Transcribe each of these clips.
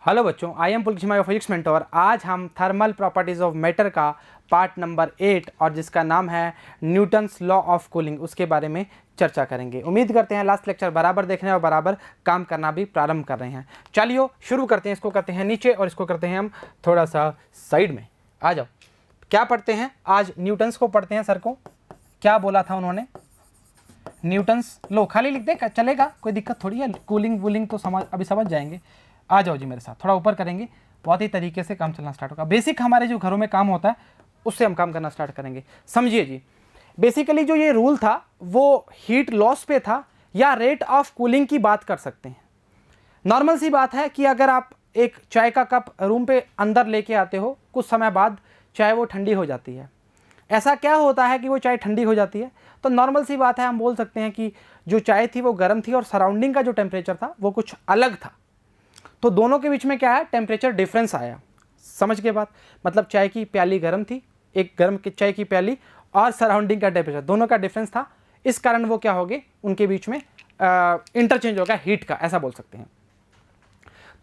Hello बच्चों, I am Pulkit Sharma, physics mentor. आज हम थर्मल प्रॉपर्टीज ऑफ मैटर का पार्ट नंबर 8 और जिसका नाम है न्यूटन्स लॉ ऑफ कूलिंग उसके बारे में चर्चा करेंगे। उम्मीद करते हैं लास्ट लेक्चर बराबर देखने और बराबर काम करना भी प्रारंभ कर रहे हैं। चलिए शुरू करते हैं। इसको करते हैं नीचे और इसको करते हैं हम थोड़ा सा साइड में। आ जाओ, क्या पढ़ते हैं आज? न्यूटन्स को पढ़ते हैं। सर को क्या बोला था उन्होंने? न्यूटन्स लो खाली लिख दे, चलेगा, कोई दिक्कत थोड़ी है। कूलिंग वूलिंग तो अभी समझ जाएंगे। आ जाओ जी मेरे साथ, थोड़ा ऊपर करेंगे, बहुत ही तरीके से काम चलना स्टार्ट होगा। बेसिक हमारे जो घरों में काम होता है उससे हम काम करना स्टार्ट करेंगे। समझिए जी, बेसिकली जो ये रूल था वो हीट लॉस पे था या रेट ऑफ कूलिंग की बात कर सकते हैं। नॉर्मल सी बात है कि अगर आप एक चाय का कप रूम पे अंदर लेके आते हो, कुछ समय बाद चाय वो ठंडी हो जाती है। ऐसा क्या होता है कि वो चाय ठंडी हो जाती है? तो नॉर्मल सी बात है, हम बोल सकते हैं कि जो चाय थी वो गर्म थी और सराउंडिंग का जो टेम्परेचर था वो कुछ अलग था। तो दोनों के बीच में क्या है? टेम्परेचर डिफरेंस आया। समझ के बात? मतलब चाय की प्याली गर्म थी, एक गर्म की चाय की प्याली, और सराउंडिंग का टेम्परेचर दोनों का डिफरेंस था। इस कारण वो क्या हो गए, उनके बीच में इंटरचेंज हो गया हीट का, ऐसा बोल सकते हैं।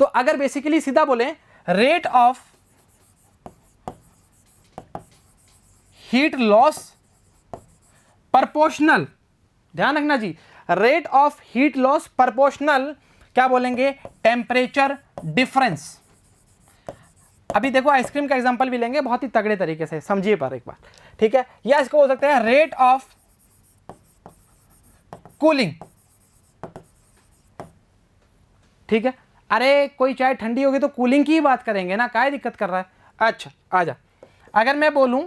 तो अगर बेसिकली सीधा बोले, rate of heat loss proportional, ध्यान रखना जी, rate of heat loss proportional क्या बोलेंगे? Temperature difference. अभी देखो आइसक्रीम का एग्जांपल भी लेंगे बहुत ही तगड़े तरीके से, समझिए पर एक बार, ठीक है? या इसको बोल सकते हैं रेट ऑफ कूलिंग, ठीक है? अरे कोई चाय ठंडी होगी तो कूलिंग की ही बात करेंगे ना, काय दिक्कत कर रहा है? अच्छा आजा, अगर मैं बोलूं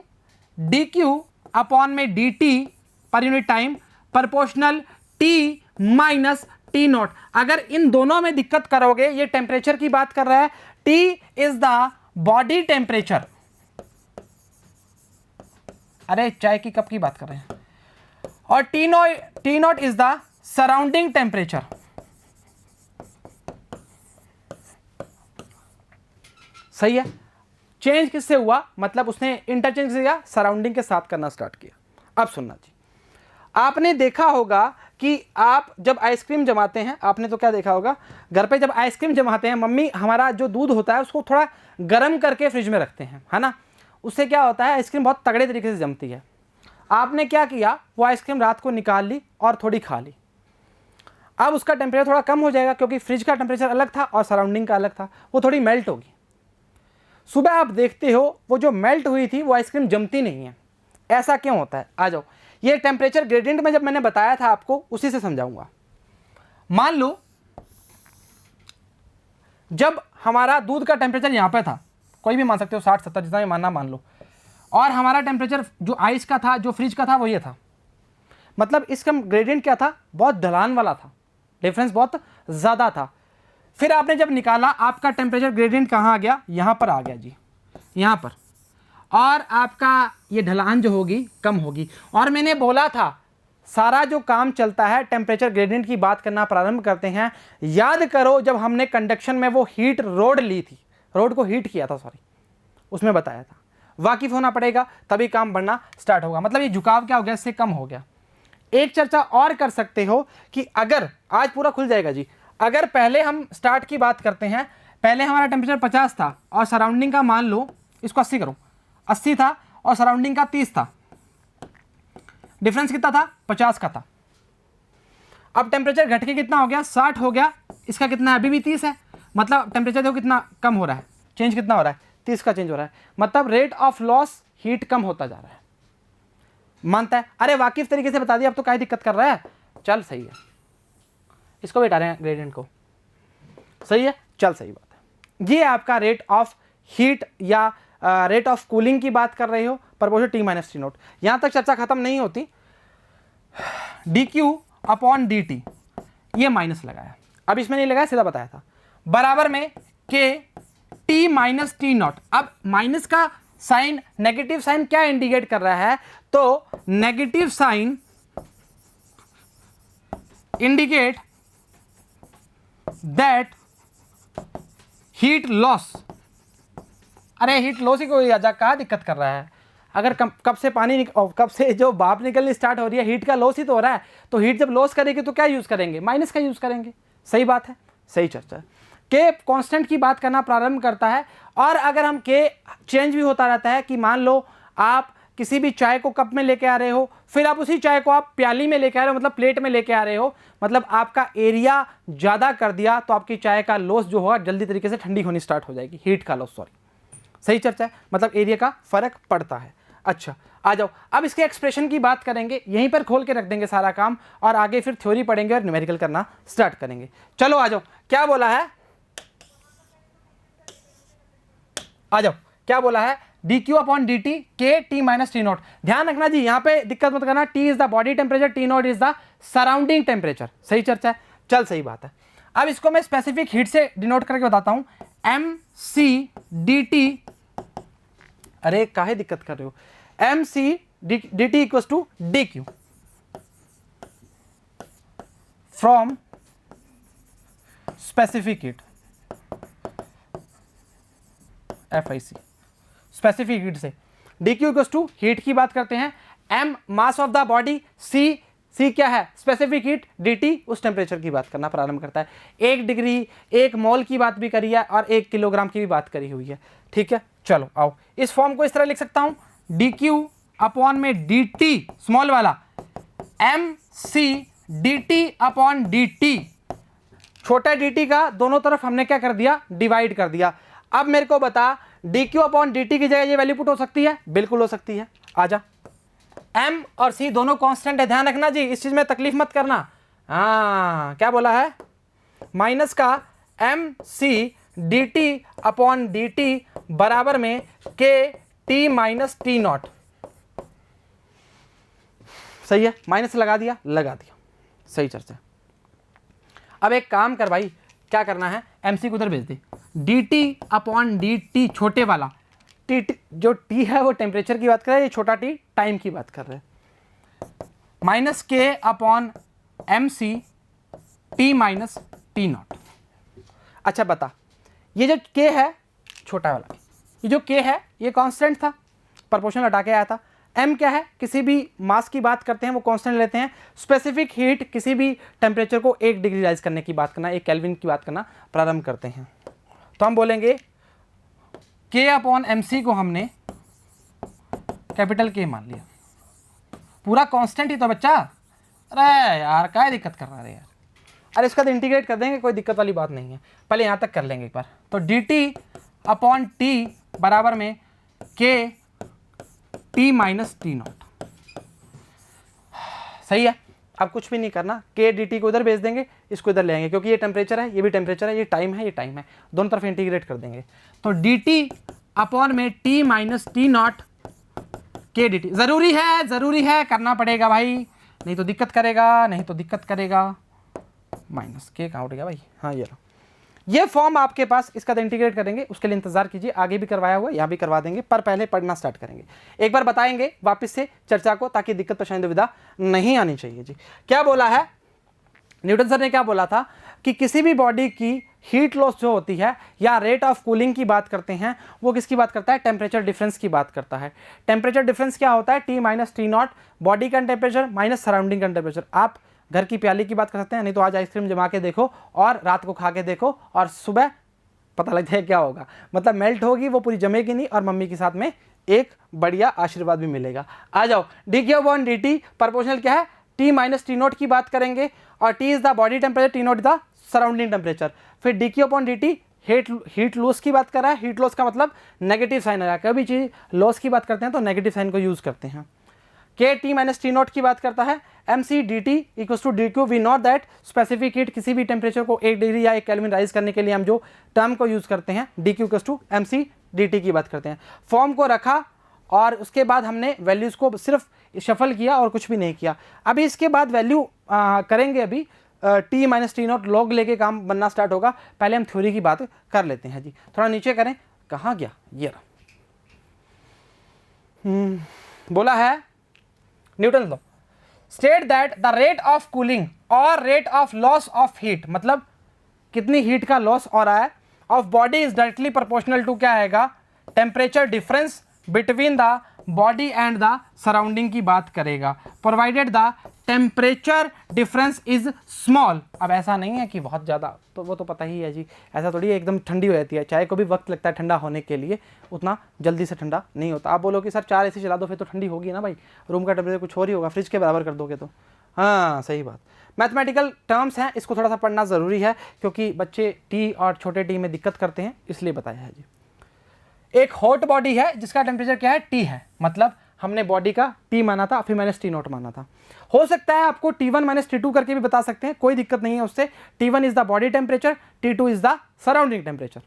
डी क्यू अपॉन में D T per unit time proportional T minus T not, अगर इन दोनों में दिक्कत करोगे, ये टेम्परेचर की बात कर रहा है, T is the body temperature, अरे चाय की कप की बात कर रहे हैं, और T not is the surrounding temperature. सही है? चेंज किससे हुआ? मतलब उसने इंटरचेंज किया, सराउंडिंग के साथ करना स्टार्ट किया। अब सुनना जी, आपने देखा होगा कि आप जब आइसक्रीम जमाते हैं, आपने तो क्या देखा होगा, घर पे जब आइसक्रीम जमाते हैं, मम्मी हमारा जो दूध होता है उसको थोड़ा गर्म करके फ्रिज में रखते हैं, है ना? उससे क्या होता है, आइसक्रीम बहुत तगड़े तरीके से जमती है। आपने क्या किया, वो आइसक्रीम रात को निकाल ली और थोड़ी खा ली। अब उसका टेम्परेचर थोड़ा कम हो जाएगा क्योंकि फ्रिज का टेम्परेचर अलग था और सराउंडिंग का अलग था, वो थोड़ी मेल्ट होगी। सुबह आप देखते हो वो जो मेल्ट हुई थी वो आइसक्रीम जमती नहीं है। ऐसा क्यों होता है? आ जाओ, ये टेम्परेचर ग्रेडियंट में जब मैंने बताया था आपको, उसी से समझाऊंगा। मान लो जब हमारा दूध का टेम्परेचर यहां पे था, कोई भी मान सकते हो, 60-70 जितना भी मानना मान लो, और हमारा टेम्परेचर जो आइस का था, जो फ्रिज का था, वो ये था। मतलब इसका ग्रेडियंट क्या था? बहुत ढलान वाला था, डिफरेंस बहुत ज़्यादा था। फिर आपने जब निकाला, आपका टेम्परेचर ग्रेडियंट कहाँ आ गया? यहाँ पर आ गया जी, यहाँ पर, और आपका ये ढलान जो होगी कम होगी। और मैंने बोला था सारा जो काम चलता है टेम्परेचर ग्रेडियंट की बात करना प्रारंभ करते हैं। याद करो जब हमने कंडक्शन में वो हीट रोड ली थी, रोड को हीट किया था, सॉरी, उसमें बताया था वाकिफ होना पड़ेगा तभी काम बढ़ना स्टार्ट होगा। मतलब ये झुकाव क्या हो गया, इससे कम हो गया। एक चर्चा और कर सकते हो कि अगर आज पूरा खुल जाएगा जी, अगर पहले हम स्टार्ट की बात करते हैं, पहले हमारा टेम्परेचर 50 था और सराउंडिंग का मान लो, इसको 80 करो, 80 था और सराउंडिंग का 30 था, डिफरेंस कितना था? 50 का था। अब टेम्परेचर घट के कितना हो गया? 60 हो गया। इसका कितना है? अभी भी 30 है। मतलब टेम्परेचर देखो कितना कम हो रहा है, चेंज कितना हो रहा है? 30 का चेंज हो रहा है। मतलब रेट ऑफ लॉस हीट कम होता जा रहा है। मानता है? अरे वाकिफ तरीके से बता दिया, अब तो क्या दिक्कत कर रहा है? चल सही है, इसको भी हटा रहे हैं ग्रेडियंट को, सही है, चल सही बात है। ये आपका रेट ऑफ हीट या रेट ऑफ कूलिंग की बात कर रहे हो, proportional T minus T note. यहां तक चर्चा खत्म नहीं होती। D Q upon D T, ये माइनस लगाया, अब इसमें नहीं लगाया, सीधा बताया था, बराबर में K T minus T naught. अब माइनस का साइन, नेगेटिव साइन क्या इंडिकेट कर रहा है? तो negative sign indicate that heat loss. अरे हीट लॉस ही कोई आजा, कहाँ दिक्कत कर रहा है? अगर कब से पानी कब से जो भाप निकलनी स्टार्ट हो रही है, हीट का लॉस ही तो हो रहा है। तो हीट जब लॉस करेगी तो क्या यूज़ करेंगे? माइनस का यूज़ करेंगे। सही बात है, सही चर्चा है। के कांस्टेंट की बात करना प्रारंभ करता है, और अगर हम के चेंज भी होता रहता है कि मान लो आप किसी भी चाय को कप में लेके आ रहे हो, फिर आप उसी चाय को आप प्याली में लेके आ रहे हो, मतलब प्लेट में लेके आ रहे हो, मतलब आपका एरिया ज़्यादा कर दिया, तो आपकी चाय का लॉस जो होगा जल्दी तरीके से ठंडी होनी स्टार्ट हो जाएगी, हीट का लॉस, सॉरी, सही चर्चा है, मतलब एरिया का फर्क पड़ता है। अच्छा आ जाओ, अब इसके एक्सप्रेशन की बात करेंगे, यहीं पर खोल के रख देंगे सारा काम, और आगे फिर थ्योरी पढ़ेंगे और न्यूमेरिकल करना स्टार्ट करेंगे। चलो आ जाओ, क्या बोला है, आ जाओ, क्या बोला है, D Q upon D T के टी माइनस टी नॉट। ध्यान रखना जी, यहां पे दिक्कत मत करना, T is the body temperature, T not is the surrounding temperature, सही चर्चा है, चल सही बात है। अब इसको मैं स्पेसिफिक हीट से डिनोट करके बताता हूं, एम सी डी टी, अरे काहे दिक्कत कर रहे हो, M C D T equal to D Q from specific heat, F I C, specific heat से, D Q equal to heat की बात करते हैं, M mass of the body, C क्या है, स्पेसिफिक हीट, डी टी उस temperature की बात करना प्रारंभ करता है। 1 डिग्री 1 मोल की बात भी करी है और 1 किलोग्राम की भी बात करी हुई है, ठीक है। चलो आओ, इस फॉर्म को इस तरह लिख सकता हूं, डी क्यू अपॉन में डी टी स्मॉल वाला, M C D T upon D T, छोटा डी टी का दोनों तरफ हमने क्या कर दिया, डिवाइड कर दिया। अब मेरे को बता, D Q upon D T की जगह ये वैल्यू पुट हो सकती है, बिल्कुल हो सकती है, आजा। एम और सी दोनों कांस्टेंट है, ध्यान रखना जी, इस चीज में तकलीफ मत करना। हाँ क्या बोला है, माइनस का M C D T upon D T बराबर में K T minus T not, सही है, माइनस लगा दिया, सही चर्चा। अब एक काम कर भाई, क्या करना है, एम सी को उधर भेज दे, D T upon D T छोटे वाला, टी जो टी है वो टेम्परेचर की बात कर रहा है, ये छोटा टी टाइम की बात कर रहे हैं, minus K upon M C T minus T naught. अच्छा बता, ये जो के है छोटा वाला, ये जो के है ये कांस्टेंट था, प्रोपोर्शनल हटा के आया था, एम क्या है, किसी भी मास की बात करते हैं वो कांस्टेंट लेते हैं, स्पेसिफिक हीट किसी भी टेम्परेचर को 1 डिग्री राइज करने की बात करना, 1 केल्विन की बात करना प्रारंभ करते हैं, तो हम बोलेंगे के अपॉन एम सी को हमने कैपिटल के मान लिया, पूरा कांस्टेंट ही तो बच्चा, अरे यार क्या दिक्कत कर रहा है यार, अरे इसका तो इंटीग्रेट कर देंगे, कोई दिक्कत वाली बात नहीं है, पहले यहाँ तक कर लेंगे एक बार। तो डी टी अपॉन टी बराबर में K T minus T not, सही है। अब कुछ भी नहीं करना, के डी टी को इधर भेज देंगे, इसको इधर ले आएंगे, क्योंकि ये टेम्परेचर है, ये भी टेम्परेचर है, ये टाइम है, ये टाइम है, दोनों तरफ इंटीग्रेट कर देंगे। तो डी टी अपॉन में टी माइनस टी नॉट के डी टी, ज़रूरी है करना पड़ेगा भाई, नहीं तो दिक्कत करेगा, माइनस के कहाँ उठ गया भाई, हाँ ये फॉर्म आपके पास, इसका तो इंटीग्रेट करेंगे, उसके लिए इंतजार कीजिए, आगे भी करवाया हुआ यहाँ भी करवा देंगे, पर पहले पढ़ना स्टार्ट करेंगे, एक बार बताएंगे वापस से चर्चा को, ताकि दिक्कत परेशानी दुविधा नहीं आनी चाहिए जी। क्या बोला है न्यूटन सर ने, क्या बोला था कि किसी भी बॉडी की हीट लॉस जो होती है या रेट ऑफ कूलिंग की बात करते हैं, वो किसकी बात करता है, टेम्परेचर डिफरेंस की बात करता है। टेम्परेचर डिफरेंस क्या होता है, T minus T not, body का टेम्परेचर माइनस सराउंडिंग का टेम्परेचर। आप घर की प्याली की बात कर सकते हैं, नहीं तो आज आइसक्रीम जमा के देखो और रात को खा के देखो, और सुबह पता लग जाए क्या होगा, मतलब मेल्ट होगी, वो पूरी जमेगी नहीं, और मम्मी के साथ में एक बढ़िया आशीर्वाद भी मिलेगा। आ जाओ, D Q upon D T proportional क्या है, टी माइनस टी नॉट की बात करेंगे, और T is the body temperature, T not is the surrounding temperature. फिर D Q upon D T heat loss की बात कर रहा है, हीट लॉस का मतलब नेगेटिव साइन आया, कभी चीज लॉस की बात करते हैं तो नेगेटिव साइन को यूज करते हैं। के टी माइनस टी नॉट की बात करता है, M C D T equals to D Q, we note that specific heat किसी भी टेम्परेचर को 1 डिग्री या 1 केल्विन राइज करने के लिए हम जो टर्म को यूज करते हैं, D Q equals to M C D T की बात करते हैं। फॉर्म को रखा और उसके बाद हमने वैल्यूज़ को सिर्फ शफल किया और कुछ भी नहीं किया। अभी इसके बाद वैल्यू करेंगे, अभी T minus T not log लेके काम बनना स्टार्ट होगा, पहले हम थ्योरी की बात कर लेते हैं जी। थोड़ा नीचे करें, कहाँ गया ये रहा, बोला है Newton law, state that the rate of cooling और rate of loss of heat, मतलब कितनी हीट का लॉस हो रहा है, of body is directly proportional to क्या आएगा, temperature difference between the body and the surrounding की बात करेगा, provided the temperature difference is small. अब ऐसा नहीं है कि बहुत ज़्यादा, तो वो तो पता ही है जी, ऐसा थोड़ी एकदम ठंडी हो जाती है, चाय को भी वक्त लगता है ठंडा होने के लिए, उतना जल्दी से ठंडा नहीं होता। आप बोलो कि सर 4 AC चला दो फिर तो ठंडी होगी ना भाई, रूम का टेम्परेचर कुछ और ही होगा, फ्रिज के बराबर कर दोगे तो। हाँ सही बात। मैथमेटिकल टर्म्स हैं, इसको थोड़ा सा पढ़ना ज़रूरी है क्योंकि बच्चे टी और छोटे टी में दिक्कत करते हैं, इसलिए बताया है जी। एक हॉट बॉडी है जिसका टेम्परेचर क्या है, टी है, मतलब हमने बॉडी का टी माना था फिर माइनस टी नॉट माना था। हो सकता है आपको T1 माइनस T2 करके भी बता सकते हैं, कोई दिक्कत नहीं है उससे। T1 is the body temperature, T2 is the surrounding temperature.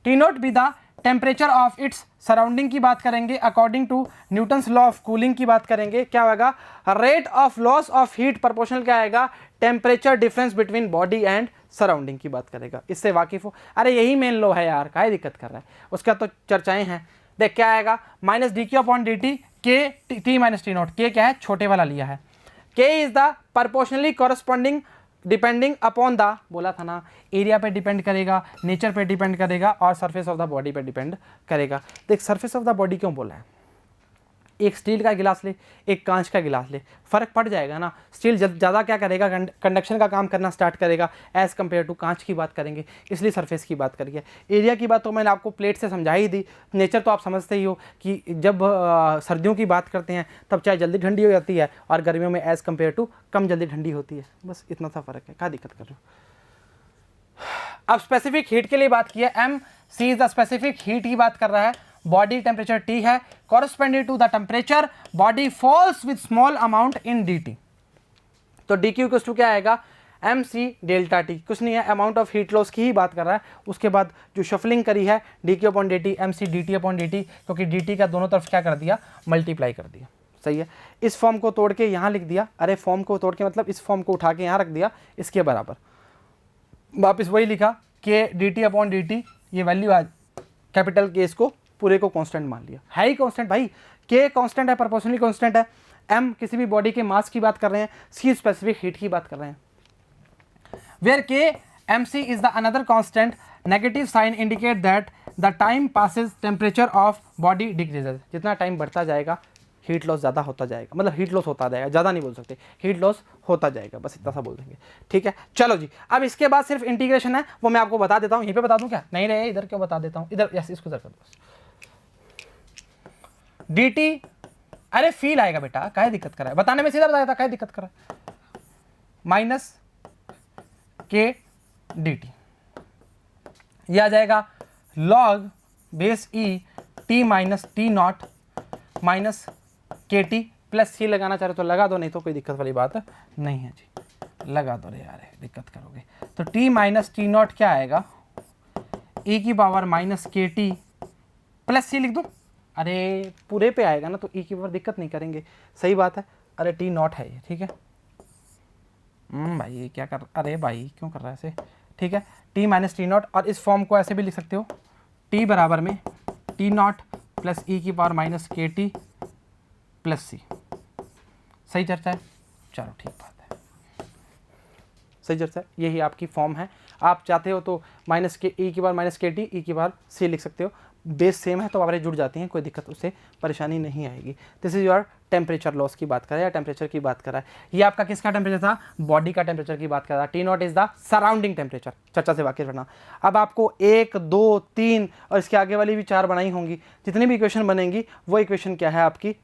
T naught be the temperature of its surrounding की बात करेंगे, according to Newton's law of cooling की बात करेंगे। क्या होगा, rate of loss of heat proportional क्या आएगा, temperature difference between body and surrounding की बात करेगा। इससे वाकिफ हो, अरे यही मेन लो है यार, काहे दिक्कत कर रहा है, उसका तो चर्चाएं हैं। देख क्या आएगा, माइनस dq अपॉन dt के टी माइनस टी नॉट, के क्या है, छोटे वाला लिया है। के is the proportionally corresponding depending upon the, बोला था ना, एरिया पे डिपेंड करेगा, नेचर पे डिपेंड करेगा और सरफेस ऑफ द बॉडी पे डिपेंड करेगा। देख सरफेस ऑफ द बॉडी क्यों बोला है, एक स्टील का गिलास ले, एक कांच का गिलास ले, फ़र्क पड़ जाएगा ना। स्टील ज़्यादा क्या करेगा, कंडक्शन का काम करना स्टार्ट करेगा एज़ कम्पेयर टू कांच की बात करेंगे, इसलिए सरफेस की बात करिए। एरिया की बात तो मैंने आपको प्लेट से समझा ही दी। नेचर तो आप समझते ही हो कि जब सर्दियों की बात करते हैं तब चाय जल्दी ठंडी हो जाती है और गर्मियों में एज़ कम्पेयर टू कम जल्दी ठंडी होती है, बस इतना सा फ़र्क है, क्या दिक्कत कर रहे हो। अब स्पेसिफिक हीट के लिए बात की है, M C is the specific heat की बात कर रहा है। बॉडी टेम्परेचर T है, corresponding to the temperature body falls with small amount in dt। तो dq इक्वल्स टू क्या आएगा, mc डेल्टा t, कुछ नहीं है, अमाउंट ऑफ हीट लॉस की ही बात कर रहा है। उसके बाद जो शफलिंग करी है dq upon dt, mc dt upon dt, क्योंकि dt का दोनों तरफ क्या कर दिया, मल्टीप्लाई कर दिया। सही है, इस फॉर्म को तोड़ के यहाँ लिख दिया, अरे फॉर्म को तोड़ के मतलब इस फॉर्म को उठा के यहाँ रख दिया, इसके बराबर वापस वही लिखा के dt अपॉन dt, ये वैल्यू आज कैपिटल के इसको पूरे को कांस्टेंट मान लिया, है ही कांस्टेंट भाई, के कांस्टेंट है, प्रोपोर्शनली कांस्टेंट है, m किसी भी बॉडी के मास की बात कर रहे हैं, c स्पेसिफिक हीट की बात कर रहे हैं। Where K mc is the another constant, negative sign indicate that the time passes temperature of body decreases. जितना टाइम बढ़ता जाएगा हीट लॉस ज़्यादा होता जाएगा, मतलब हीट लॉस होता जाएगा, ज़्यादा नहीं बोल सकते, हीट लॉस होता जाएगा, बस इतना सा बोल देंगे। ठीक है, चलो जी, अब इसके बाद सिर्फ इंटीग्रेशन है, वो मैं आपको बता देता हूँ, यहीं पे बता दूँ क्या, नहीं रहे इधर क्यों बता देता हूँ, इधर यस इसको इधर कर दो। dt, अरे फील आएगा बेटा, काहे दिक्कत कर रहा है, बताने में सीधा बता देता, काहे दिक्कत कर रहा है, माइनस के dt, यह आ जाएगा log base e t minus T not minus के टी प्लस सी। लगाना चाह रहे तो लगा दो, नहीं तो कोई दिक्कत वाली बात नहीं है जी, लगा दो रे यार, दिक्कत करोगे तो t माइनस टी नॉट क्या आएगा, e की पावर माइनस के टी प्लस सी लिख दूँ, अरे पूरे पे आएगा ना तो e की पावर, दिक्कत नहीं करेंगे, सही बात है। अरे टी नॉट है ये, ठीक है भाई, ये क्या कर, अरे भाई क्यों कर रहा है ऐसे, ठीक है, t माइनस टी नॉट, और इस फॉर्म को ऐसे भी लिख सकते हो, t बराबर में टी नॉट प्लस ई की पावर माइनस के टी प्लस सी। सही चर्चा है, चलो ठीक बात है, सही चर्चा है, यही आपकी फॉर्म है। आप चाहते हो तो माइनस के ई की बार माइनस के टी, ई की बार सी लिख सकते हो, बेस सेम है तो एवरेज जुड़ जाती हैं, कोई दिक्कत उससे परेशानी नहीं आएगी। This is your temperature loss की बात कर रहा है या टेम्परेचर की बात कर रहा है। ये आपका किसका टेम्परेचर था, बॉडी का टेम्परेचर की बात कर रहा है। T not is the surrounding temperature, चर्चा से वाकिफ रहना। अब आपको 1 2 3 और इसके आगे वाली भी 4 बनाई होंगी, जितनी भी इक्वेशन बनेंगी वो इक्वेशन क्या है आपकी,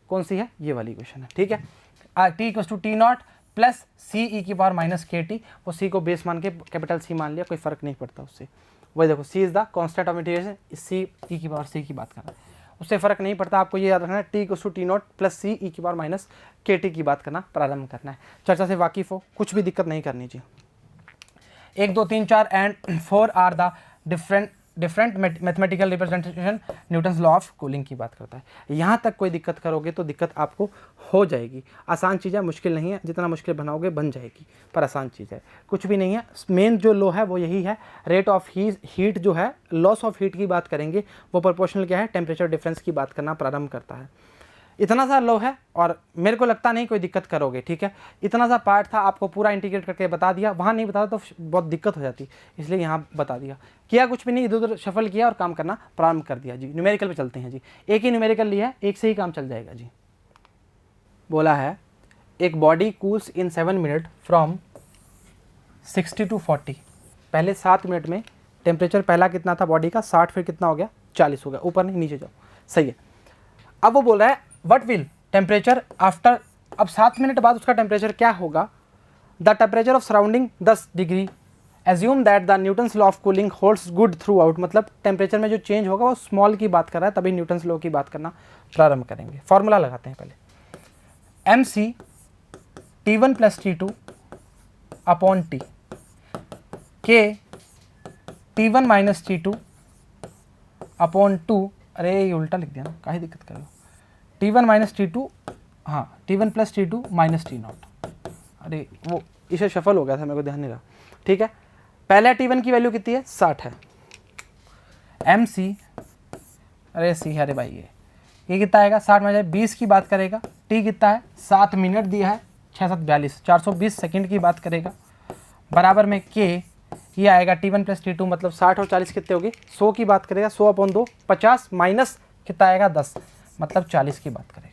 कौन सी है, ये वाली इक्वेशन है, ठीक है। T equals to T not plus C E की पावर माइनस के टी, वो सी को बेस मान के कैपिटल सी मान लिया, कोई फर्क नहीं पड़ता उससे। वही देखो C is the constant of integration, C E की पावर सी की बात कर रहा है, उससे फर्क नहीं पड़ता। आपको ये याद रखना है, T equals to T not plus C E की पावर माइनस के टी की बात करना प्रारंभ करना है। चर्चा से वाकिफ हो, कुछ भी दिक्कत नहीं करनी चाहिए। 1 2 3 4 and 4 are the different mathematical representation Newton's law of cooling की बात करता है। यहाँ तक कोई दिक्कत करोगे तो दिक्कत आपको हो जाएगी। आसान चीज़ है, मुश्किल नहीं है, जितना मुश्किल बनाओगे बन जाएगी, पर आसान चीज़ है, कुछ भी नहीं है। मेन जो लॉ है वो यही है, रेट ऑफ हीट जो है, लॉस ऑफ हीट की बात करेंगे, वो प्रोपोर्शनल क्या है, टेम्परेचर डिफरेंस की बात करना प्रारंभ करता है। इतना सा लो है और मेरे को लगता नहीं कोई दिक्कत करोगे, ठीक है। इतना सा पार्ट था, आपको पूरा इंटीग्रेट करके बता दिया, वहाँ नहीं बता तो बहुत दिक्कत हो जाती, इसलिए यहाँ बता दिया। किया कुछ भी नहीं, इधर उधर शफल किया और काम करना प्रारंभ कर दिया जी। न्यूमेरिकल पे चलते हैं जी। एक ही न्यूमेरिकल लिया है, एक से ही काम चल जाएगा जी। बोला है एक body cools in 7 minute from 60 to 40। पहले 7 मिनट में टेम्परेचर पहला कितना था बॉडी का 60, फिर कितना हो गया 40 हो गया, ऊपर नहीं नीचे जाओ, सही है। अब वो बोल रहा है व्हाट विल टेम्परेचर आफ्टर, अब 7 मिनट बाद उसका टेम्परेचर क्या होगा। The temperature of surrounding 10 degree, assume that the Newton's law of cooling holds good through out. मतलब टेम्परेचर में जो चेंज होगा वो स्मॉल की बात कर रहा है, तभी न्यूटन्स लॉ की बात करना प्रारंभ करेंगे। फॉर्मूला लगाते हैं पहले, MC T1 + T2 upon T के T1 - T2 अपॉन 2, अरे ये उल्टा लिख दिया ना, काहे दिक्कत कर रहे हो। T1 - T2, हाँ T1 + T2 - T0, अरे वो इसे शफल हो गया था, मेरे को ध्यान नहीं रहा, ठीक है। पहले T1 की वैल्यू कितनी है 60 है, MC, अरे सी है, अरे भाई ये कितना आएगा 60 में 20 की बात करेगा। T कितना है 7 मिनट दिया है, 6 7 42, 420 सेकंड की बात करेगा, बराबर में K ये आएगा T1 + T2 मतलब 60 और 40 कितने हो गए 100 की बात करेगा, 100/2 50 माइनस कितना आएगा 10 मतलब 40 की बात करेगा।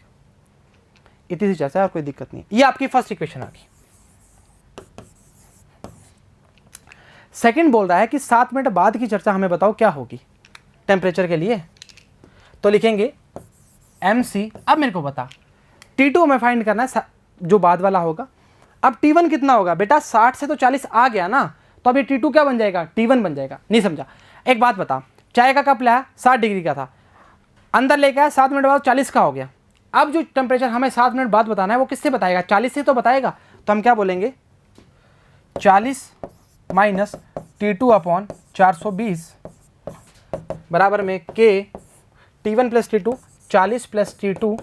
इतनी सी चर्चा है और कोई दिक्कत नहीं। ये आपकी फर्स्ट इक्वेशन आ गई। सेकंड बोल रहा है कि 7 मिनट बाद की चर्चा हमें बताओ क्या होगी टेम्परेचर के लिए, तो लिखेंगे MC। अब मेरे को बता T2 हमें फाइंड करना है जो बाद वाला होगा। अब T1 कितना होगा बेटा, 60 से तो 40 आ गया ना, तो अभी T2 क्या बन जाएगा T1 बन जाएगा। नहीं समझा, एक बात बता, चाय का कप लाया 60 डिग्री का था, अंदर लेके आया 7 मिनट बाद 40 का हो गया। अब जो टेम्परेचर हमें 7 मिनट बाद बताना है वो किससे बताएगा, 40 से तो बताएगा। तो हम क्या बोलेंगे 40 माइनस T2 अपॉन 420 बराबर में K T1 + T2 40 + T2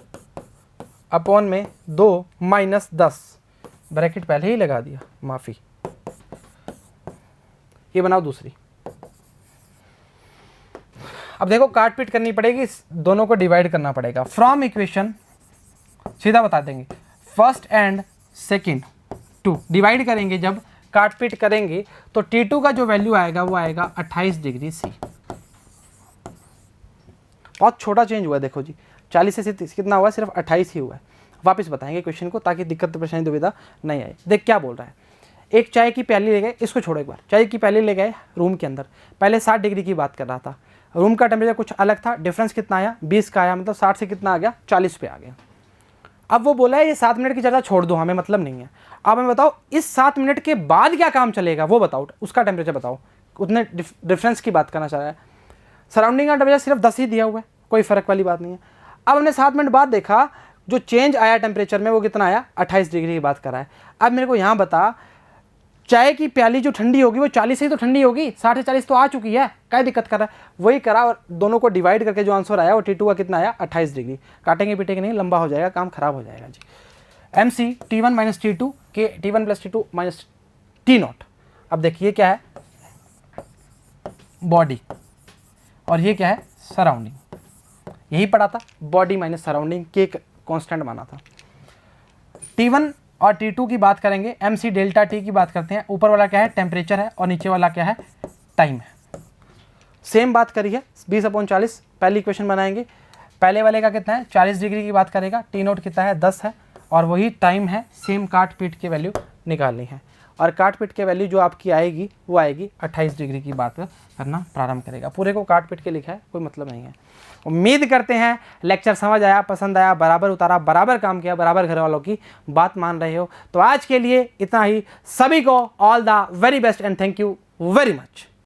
upon में 2 माइनस 10, ब्रैकेट पहले ही लगा दिया, माफ़ी। ये बनाओ दूसरी। अब देखो काट पीट करनी पड़ेगी, दोनों को डिवाइड करना पड़ेगा। फ्रॉम इक्वेशन सीधा बता देंगे, फर्स्ट एंड सेकंड 2 डिवाइड करेंगे। जब काट पीट करेंगे तो T2 का जो वैल्यू आएगा वो आएगा 28 डिग्री C। बहुत छोटा चेंज हुआ है, देखो जी 40 से कितना हुआ, सिर्फ 28 ही हुआ है। वापस बताएंगे क्वेश्चन को ताकि दिक्कत परेशानी दुविधा नहीं आए। देख क्या बोल रहा है, एक चाय की प्याली ले गए, इसको छोड़ो एक बार, चाय की प्याली ले गए रूम के अंदर, पहले 60 डिग्री की बात कर रहा था, रूम का टेम्परेचर कुछ अलग था, डिफरेंस कितना आया 20 का आया, मतलब 60 से कितना आ गया 40 पे आ गया। अब वो बोला है ये 7 मिनट की चर्चा छोड़ दो, हमें मतलब नहीं है। अब हमें बताओ इस 7 मिनट के बाद क्या काम चलेगा वो बताओ, उसका टेम्परेचर बताओ, उतने डिफरेंस की बात करना चाह रहा है। सराउंडिंग का टेम्परेचर सिर्फ 10 ही दिया हुआ है, कोई फ़र्क वाली बात नहीं है। अब हमने 7 मिनट बाद देखा जो चेंज आया टेम्परेचर में वो कितना आया 28 डिग्री की बात कर रहा है। अब मेरे को यहाँ बता, चाय की प्याली जो ठंडी होगी वो 40 से ही तो ठंडी होगी, 60 से 40 तो आ चुकी है, क्या दिक्कत कर रहा है, वही करा और दोनों को डिवाइड करके जो आंसर आया वो T2 का कितना आया 28 डिग्री। काटेंगे पीटेंगे नहीं, लंबा हो जाएगा, काम खराब हो जाएगा जी। MC T1 - T2 के T1 + T2 - T0। अब देखिए क्या है बॉडी और ये क्या है सराउंडिंग, यही पढ़ा था, बॉडी माइनस सराउंडिंग के कांस्टेंट माना था। T1 और T2 की बात करेंगे, MC ΔT की बात करते हैं। ऊपर वाला क्या है टेम्परेचर है और नीचे वाला क्या है टाइम है। सेम बात करी है 20/40, पहली इक्वेशन बनाएंगे। पहले वाले का कितना है 40 डिग्री की बात करेगा, T0 कितना है 10 है और वही टाइम है। सेम काट पीट की वैल्यू निकालनी है और काट पीट के वैल्यू जो आपकी आएगी वो आएगी 28 डिग्री की बात करना प्रारंभ करेगा। पूरे को काट पीट के लिखा है, कोई मतलब नहीं है। उम्मीद करते हैं लेक्चर समझ आया, पसंद आया, बराबर उतारा, बराबर काम किया, बराबर घर वालों की बात मान रहे हो। तो आज के लिए इतना ही, सभी को all the very best and thank you very much.